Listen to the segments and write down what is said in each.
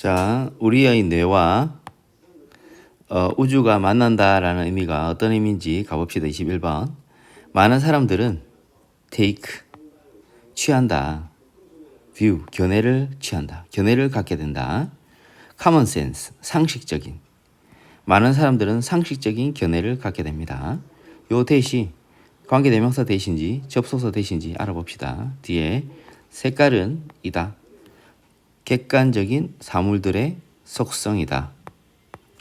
자, 우리의 뇌와 우주가 만난다라는 의미가 어떤 의미인지 가봅시다. 21번. 많은 사람들은 take, 취한다. view, 견해를 취한다. 견해를 갖게 된다. common sense, 상식적인. 많은 사람들은 상식적인 견해를 갖게 됩니다. 요 대시, 관계대명사 대신지 접속사 대신지 알아봅시다. 뒤에 색깔은 이다. 객관적인 사물들의 속성이다.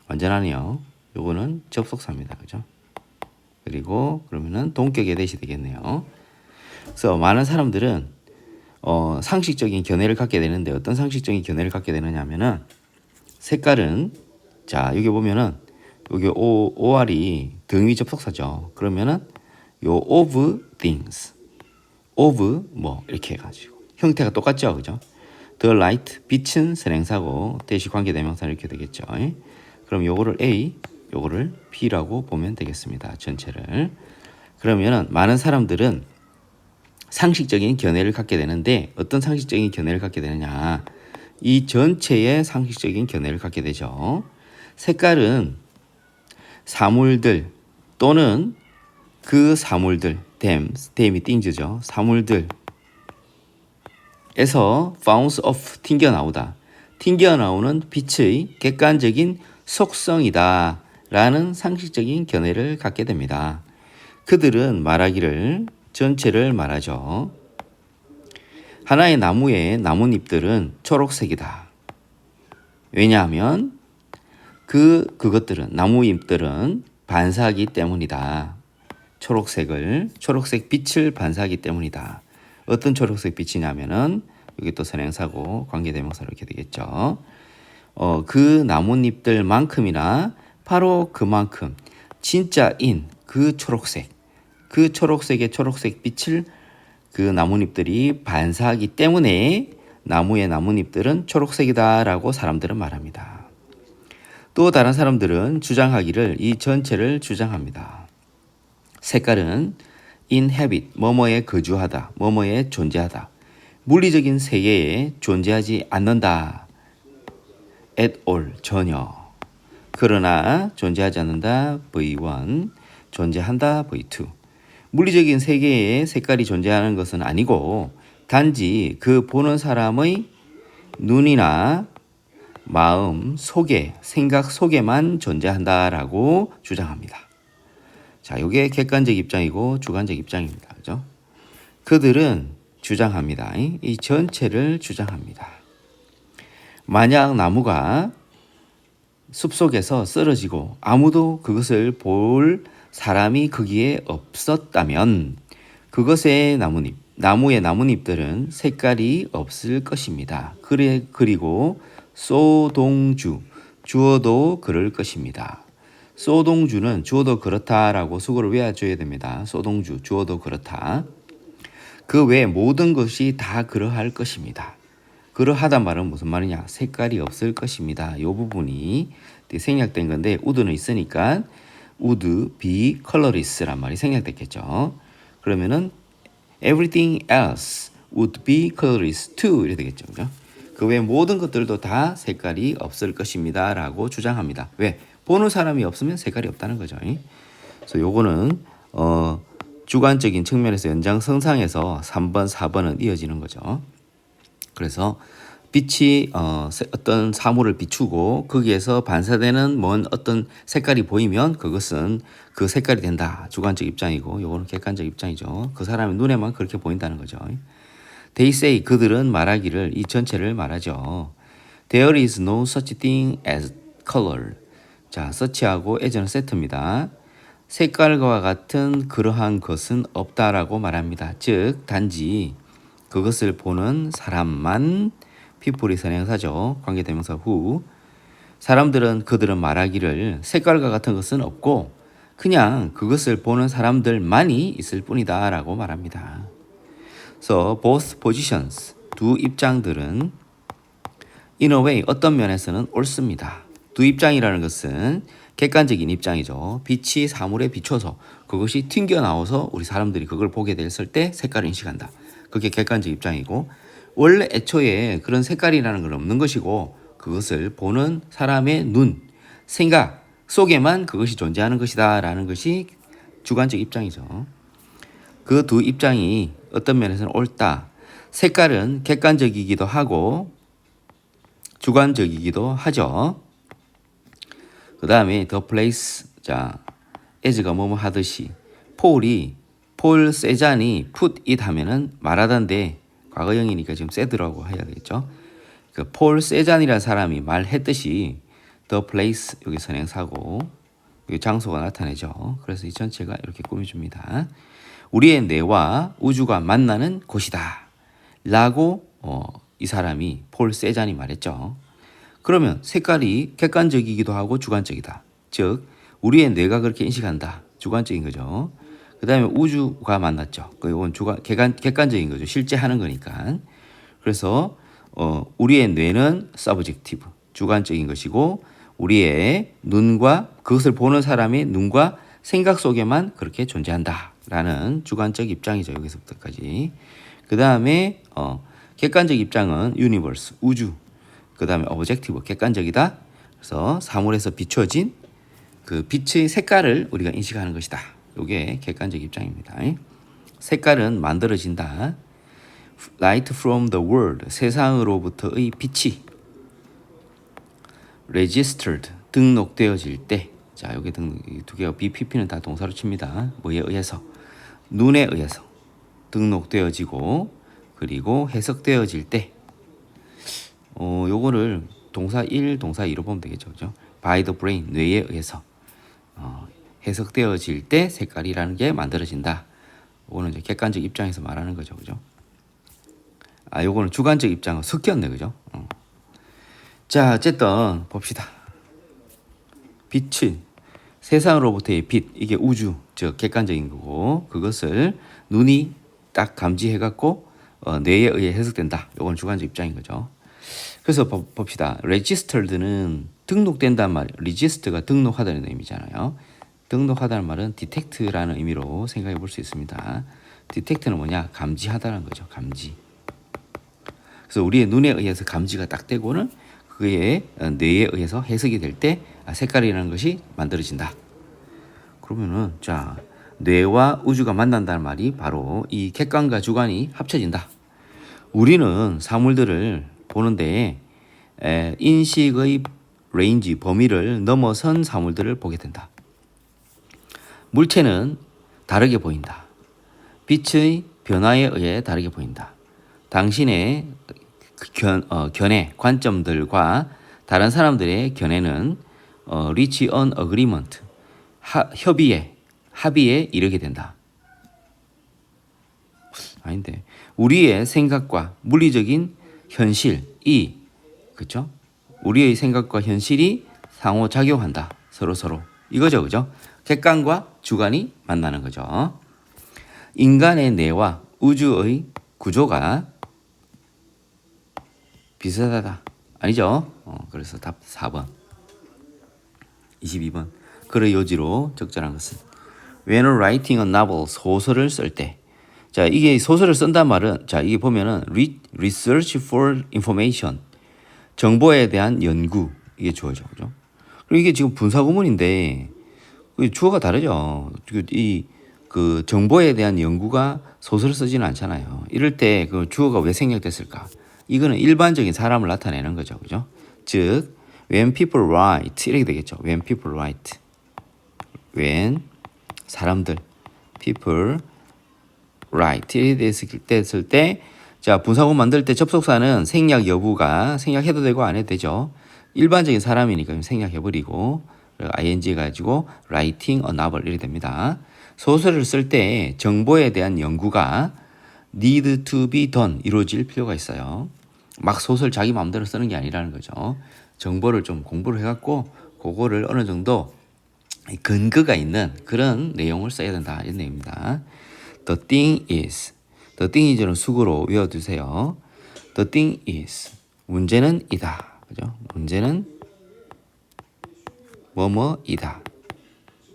완전하네요. 요거는 접속사입니다. 그죠? 그리고 그러면은 동격의 대시 되겠네요. 그래서 많은 사람들은 상식적인 견해를 갖게 되는데 어떤 상식적인 견해를 갖게 되느냐 하면은 색깔은 자, 여기 보면은 여기 OR이 등위 접속사죠. 그러면은 요 of things, of 뭐 이렇게 해가지고 형태가 똑같죠, 그죠? The light, 빛은 선행사고 대시 관계대명사 이렇게 되겠죠. 그럼 요거를 A, 요거를 B라고 보면 되겠습니다. 전체를. 그러면은 많은 사람들은 상식적인 견해를 갖게 되는데 어떤 상식적인 견해를 갖게 되느냐? 이 전체의 상식적인 견해를 갖게 되죠. 색깔은 사물들 또는 그 사물들, 댐이 띵즈죠. 사물들 에서 bounce off 튕겨나오다. 튕겨나오는 빛의 객관적인 속성이다 라는 상식적인 견해를 갖게 됩니다. 그들은 말하기를 전체를 말하죠. 하나의 나무의 나뭇잎들은 초록색이다. 왜냐하면 그것들은 나무잎들은 반사하기 때문이다. 초록색 빛을 반사하기 때문이다. 어떤 초록색 빛이냐면은 여기 또 선행사고 관계대명사로 이렇게 되겠죠. 그 나뭇잎들만큼이나 바로 그만큼 진짜인 그 초록색의 초록색 빛을 그 나뭇잎들이 반사하기 때문에 나무의 나뭇잎들은 초록색이다라고 사람들은 말합니다. 또 다른 사람들은 주장하기를 이 전체를 주장합니다. 색깔은 inhabit, 뭐뭐에 거주하다, 뭐뭐에 존재하다. 물리적인 세계에 존재하지 않는다. at all, 전혀. 그러나 존재하지 않는다. V1, 존재한다. V2. 물리적인 세계에 색깔이 존재하는 것은 아니고 단지 그 보는 사람의 눈이나 마음 속에, 생각 속에만 존재한다라고 주장합니다. 자, 이게 객관적 입장이고 주관적 입장입니다. 그죠? 그들은 주장합니다. 이 전체를 주장합니다. 만약 나무가 숲속에서 쓰러지고 아무도 그것을 볼 사람이 거기에 없었다면 그것의 나무의 나뭇잎들은 색깔이 없을 것입니다. 그리고 소동주, 주어도 그럴 것입니다. 소동주는 주어도 그렇다라고 수고를 외워줘야 됩니다. 소동주, 주어도 그렇다. 그 외 모든 것이 다 그러할 것입니다. 그러하단 말은 무슨 말이냐? 색깔이 없을 것입니다. 이 부분이 생략된 건데 would는 있으니까 would be colorless란 말이 생략됐겠죠. 그러면은 everything else would be colorless too 이렇게 되겠죠. 그죠? 그 외 모든 것들도 다 색깔이 없을 것입니다. 라고 주장합니다. 왜? 보는 사람이 없으면 색깔이 없다는 거죠. 그래서 요거는 주관적인 측면에서 연장선상에서 3번, 4번은 이어지는 거죠. 그래서 빛이 어떤 사물을 비추고 거기에서 반사되는 뭔 어떤 색깔이 보이면 그것은 그 색깔이 된다. 주관적 입장이고 요거는 객관적 입장이죠. 그 사람의 눈에만 그렇게 보인다는 거죠. They say, 그들은 말하기를 이 전체를 말하죠. There is no such thing as color. 자, 서치하고 as는 세트입니다. 색깔과 같은 그러한 것은 없다라고 말합니다. 즉, 단지 그것을 보는 사람만 people이 선행사죠. 관계대명사 who. 그들은 말하기를 색깔과 같은 것은 없고 그냥 그것을 보는 사람들만이 있을 뿐이다 라고 말합니다. So, both positions, 두 입장들은 in a way, 어떤 면에서는 옳습니다. 두 입장이라는 것은 객관적인 입장이죠. 빛이 사물에 비춰서 그것이 튕겨나와서 우리 사람들이 그걸 보게 됐을 때 색깔을 인식한다. 그게 객관적 입장이고 원래 애초에 그런 색깔이라는 건 없는 것이고 그것을 보는 사람의 눈, 생각 속에만 그것이 존재하는 것이다 라는 것이 주관적 입장이죠. 그 두 입장이 어떤 면에서는 옳다. 색깔은 객관적이기도 하고 주관적이기도 하죠. 그 다음에 the place, 자, as가 뭐뭐 하듯이 폴 세잔이 put it 하면은 말하던데 과거형이니까 지금 said라고 해야 되겠죠. 그 폴 세잔이라는 사람이 말했듯이 the place 여기 선행사고 여기 장소가 나타내죠. 그래서 이 전체가 이렇게 꾸며줍니다. 우리의 뇌와 우주가 만나는 곳이다 라고 이 사람이 폴 세잔이 말했죠. 그러면 색깔이 객관적이기도 하고 주관적이다. 즉 우리의 뇌가 그렇게 인식한다. 주관적인 거죠. 그 다음에 우주가 만났죠. 이건 객관적인 거죠. 실제 하는 거니까. 그래서 우리의 뇌는 subjective, 주관적인 것이고 우리의 눈과 그것을 보는 사람의 눈과 생각 속에만 그렇게 존재한다라는 주관적 입장이죠. 여기서부터까지. 그 다음에 객관적 입장은 universe, 우주. 그 다음에 objective, 객관적이다. 그래서 사물에서 비춰진 그 빛의 색깔을 우리가 인식하는 것이다. 이게 객관적 입장입니다. 색깔은 만들어진다. Light from the world, 세상으로부터의 빛이 registered, 등록되어질 때, 자 여기 두 개가 BPP는 다 동사로 칩니다. 뭐에 의해서? 눈에 의해서 등록되어지고 그리고 해석되어질 때, 요거를 동사 1, 동사 2로 보면 되겠죠, 그죠? By the brain, 뇌에 의해서 해석되어질 때 색깔이라는 게 만들어진다. 요거는 이제 객관적 입장에서 말하는 거죠, 그죠? 요거는 주관적 입장은 섞였네, 그죠? 자, 어쨌든 봅시다. 빛은 세상으로부터의 빛, 이게 우주, 즉 객관적인 거고 그것을 눈이 딱 감지해갖고 뇌에 의해 해석된다. 요건 주관적 입장인 거죠. 그래서 봅시다. registered는 등록된다는 말, register가 등록하다는 의미잖아요. 등록하다는 말은 detect라는 의미로 생각해 볼 수 있습니다. detect는 뭐냐? 감지하다는 거죠. 감지. 그래서 우리의 눈에 의해서 감지가 딱 되고는 그의 뇌에 의해서 해석이 될 때 색깔이라는 것이 만들어진다. 그러면은 자, 뇌와 우주가 만난다는 말이 바로 이 객관과 주관이 합쳐진다. 우리는 사물들을 보는데 인식의 레인지, 범위를 넘어선 사물들을 보게 된다. 물체는 다르게 보인다. 빛의 변화에 의해 다르게 보인다. 당신의 견해, 관점들과 다른 사람들의 견해는 reach an agreement, 합의에 이르게 된다. 아닌데 우리의 생각과 물리적인 현실이, 그렇죠? 우리의 생각과 현실이 상호작용한다. 서로 이거죠, 그죠? 객관과 주관이 만나는 거죠. 인간의 뇌와 우주의 구조가 비슷하다. 아니죠? 그래서 답 4번. 22번. 그의 요지로 적절한 것은 When writing a novel, 소설을 쓸 때. 자, 이게 소설을 쓴단 말은, 자, 이게 보면은 research for information, 정보에 대한 연구, 이게 주어죠, 그죠? 그리고 이게 지금 분사구문인데 주어가 다르죠. 그 정보에 대한 연구가 소설을 쓰지는 않잖아요. 이럴 때 그 주어가 왜 생략됐을까? 이거는 일반적인 사람을 나타내는 거죠, 그죠? 즉, when people write 이렇게 되겠죠. when people write, when 사람들, people write 이렇게 됐을 때, 자, 분사구문 만들 때 접속사는 생략 여부가 생략해도 되고 안 해도 되죠. 일반적인 사람이니까 생략해버리고 ing 가지고 writing a novel 이렇게 됩니다. 소설을 쓸 때 정보에 대한 연구가 need to be done, 이루어질 필요가 있어요. 막 소설 자기 마음대로 쓰는 게 아니라는 거죠. 정보를 좀 공부를 해갖고 그거를 어느 정도 근거가 있는 그런 내용을 써야 된다, 이런 내용입니다. The thing is, the thing is는 수구로 외워두세요. The thing is, 문제는 이다, 그죠? 문제는 뭐뭐이다.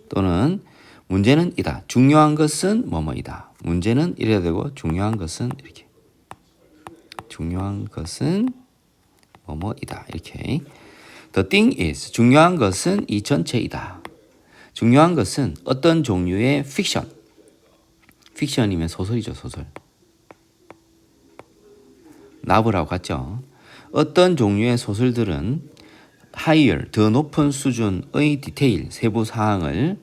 또는 문제는 이다. 중요한 것은 뭐뭐이다. 문제는 이래야 되고 중요한 것은 이렇게. 중요한 것은 뭐뭐이다. 이렇게. The thing is 중요한 것은 이 전체이다. 중요한 것은 어떤 종류의 픽션이면 소설이죠, 소설. 나블하고 같죠. 어떤 종류의 소설들은 higher, 더 높은 수준의 디테일, 세부 사항을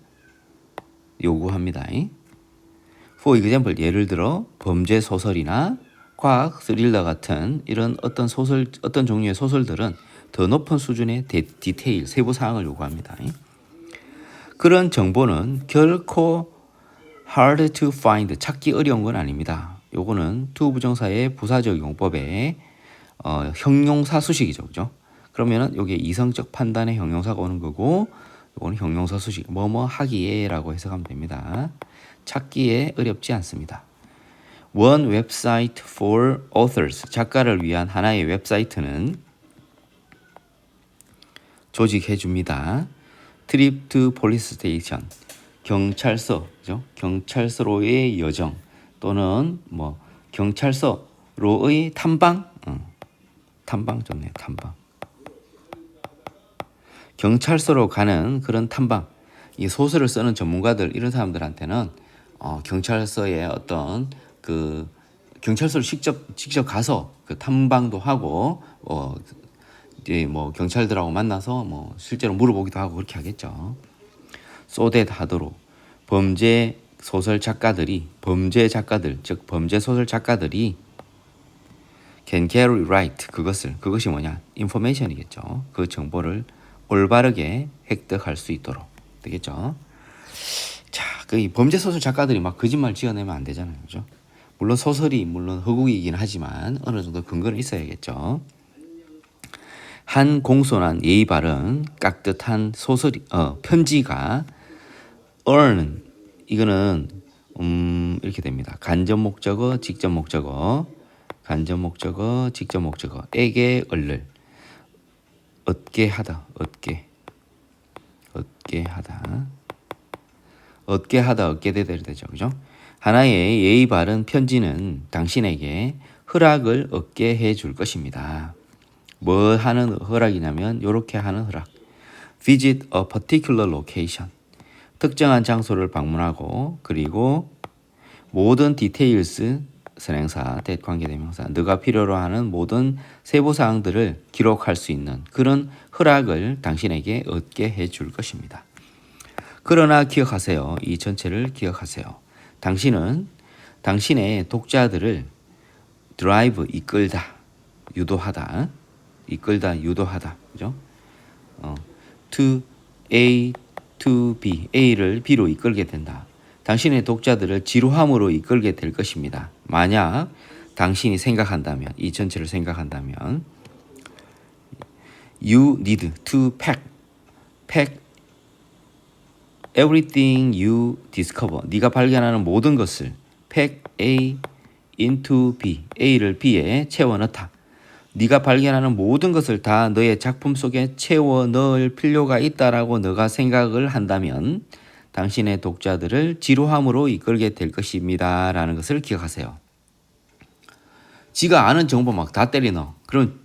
요구합니다. For example, 예를 들어 범죄 소설이나 과학 스릴러 같은 이런 어떤 종류의 소설들은 더 높은 수준의 디테일, 세부 사항을 요구합니다. 그런 정보는 결코 hard to find, 찾기 어려운 건 아닙니다. 요거는 to 부정사의 부사적 용법의 형용사 수식이죠, 그죠? 그러면은 요게 이성적 판단의 형용사가 오는 거고, 요거는 형용사 수식, 뭐뭐 하기에라고 해석하면 됩니다. 찾기에 어렵지 않습니다. One website for authors, 작가를 위한 하나의 웹사이트는 조직해 줍니다. Trip to police station, 경찰서, 그죠? 경찰서로의 여정 또는 뭐 경찰서로의 탐방, 탐방 좋네요, 탐방. 경찰서로 가는 그런 탐방. 이 소설을 쓰는 전문가들 이런 사람들한테는 경찰서의 어떤 그 경찰서를 직접 가서 그 탐방도 하고 이제 뭐 경찰들하고 만나서 뭐 실제로 물어보기도 하고 그렇게 하겠죠. so that 하도록 범죄 소설 작가들, 즉 범죄 소설 작가들이 can carry right, 그것이 뭐냐? information이겠죠. 그 정보를 올바르게 획득할 수 있도록 되겠죠. 자, 그 범죄 소설 작가들이 막 거짓말 지어내면 안 되잖아요, 그죠? 물론 소설이 허구이긴 하지만 어느 정도 근거는 있어야겠죠. 한 공손한 예의 바른 깍듯한 편지가 earn, 이거는 이렇게 됩니다. 간접 목적어, 직접 목적어, 에게 얻을, 얻게 하다, 얻게 되다 되죠, 그죠? 하나의 예의 바른 편지는 당신에게 허락을 얻게 해줄 것입니다. 뭐 하는 허락이냐면 요렇게 하는 허락. Visit a particular location, 특정한 장소를 방문하고, 그리고 모든 details, 선행사, that 관계대명사, 너가 필요로 하는 모든 세부사항들을 기록할 수 있는 그런 허락을 당신에게 얻게 해줄 것입니다. 그러나 기억하세요. 이 전체를 기억하세요. 당신은 당신의 독자들을 drive, 유도하다, 그죠? to A to B, A를 B로 이끌게 된다. 당신의 독자들을 지루함으로 이끌게 될 것입니다. 만약 당신이 생각한다면, 이 전체를 생각한다면, you need to pack everything you discover. 네가 발견하는 모든 것을 pack A into B, A를 B에 채워 넣다. 네가 발견하는 모든 것을 다 너의 작품 속에 채워 넣을 필요가 있다라고 너가 생각을 한다면 당신의 독자들을 지루함으로 이끌게 될 것입니다. 라는 것을 기억하세요. 지가 아는 정보 막 다 때려 넣어. 그럼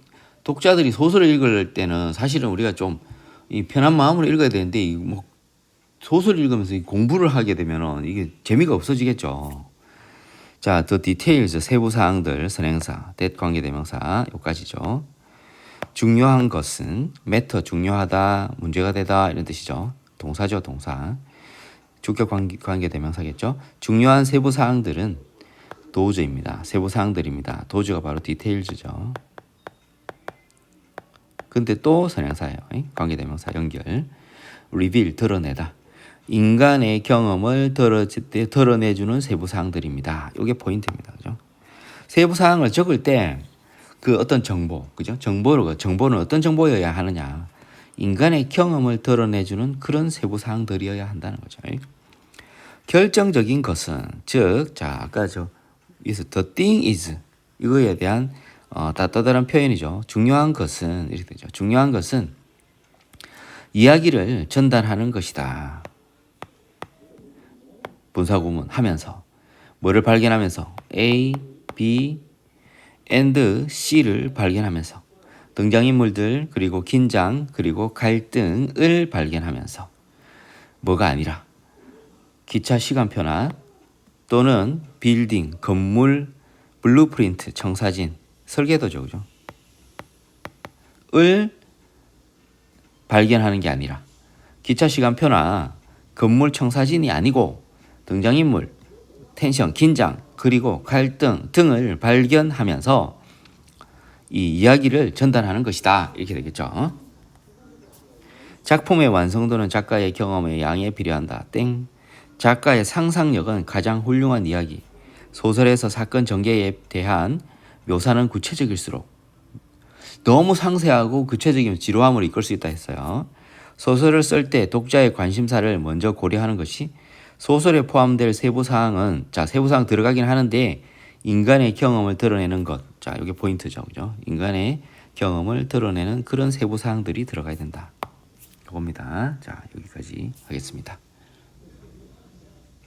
독자들이 소설을 읽을 때는 사실은 우리가 좀 이 편한 마음으로 읽어야 되는데 뭐 소설을 읽으면서 공부를 하게 되면 이게 재미가 없어지겠죠. 자, the details, 세부 사항들, 선행사, that 관계대명사, 요까지죠. 중요한 것은 matter, 중요하다, 문제가 되다 이런 뜻이죠. 동사죠, 동사. 주격 관계대명사겠죠. 중요한 세부 사항들은 도즈입니다. 세부 사항들입니다. 도즈가 바로 details죠. 근데 또 선행사예요. 관계대명사 연결. reveal, 드러내다. 인간의 경험을 드러내주는 세부사항들입니다. 이게 포인트입니다. 그죠? 세부사항을 적을 때 그 어떤 정보, 그죠? 정보는 어떤 정보여야 하느냐. 인간의 경험을 드러내주는 그런 세부사항들이어야 한다는 거죠. 결정적인 것은, 즉, 자, 아까 여기서 the thing is, 이거에 대한 따뜻한 표현이죠. 중요한 것은, 이렇게 되죠. 중요한 것은 이야기를 전달하는 것이다. 분사구문 하면서 뭐를 발견하면서 A, B, and C를 발견하면서 등장인물들 그리고 긴장 그리고 갈등을 발견하면서 뭐가 아니라 기차 시간표나 또는 빌딩, 건물, 블루프린트, 청사진, 설계도죠. 그죠? 을 발견하는 게 아니라 기차 시간표나 건물 청사진이 아니고 등장인물, 텐션, 긴장, 그리고 갈등 등을 발견하면서 이 이야기를 전달하는 것이다. 이렇게 되겠죠. 작품의 완성도는 작가의 경험에 양해 필요한다. 땡. 작가의 상상력은 가장 훌륭한 이야기. 소설에서 사건 전개에 대한 묘사는 구체적일수록 너무 상세하고 구체적이면 지루함을 이끌 수 있다 했어요. 소설을 쓸 때 독자의 관심사를 먼저 고려하는 것이 소설에 포함될 세부사항은 세부사항 들어가긴 하는데 인간의 경험을 드러내는 것. 자, 이게 포인트죠. 그죠? 인간의 경험을 드러내는 그런 세부사항들이 들어가야 된다. 이겁니다. 자, 여기까지 하겠습니다.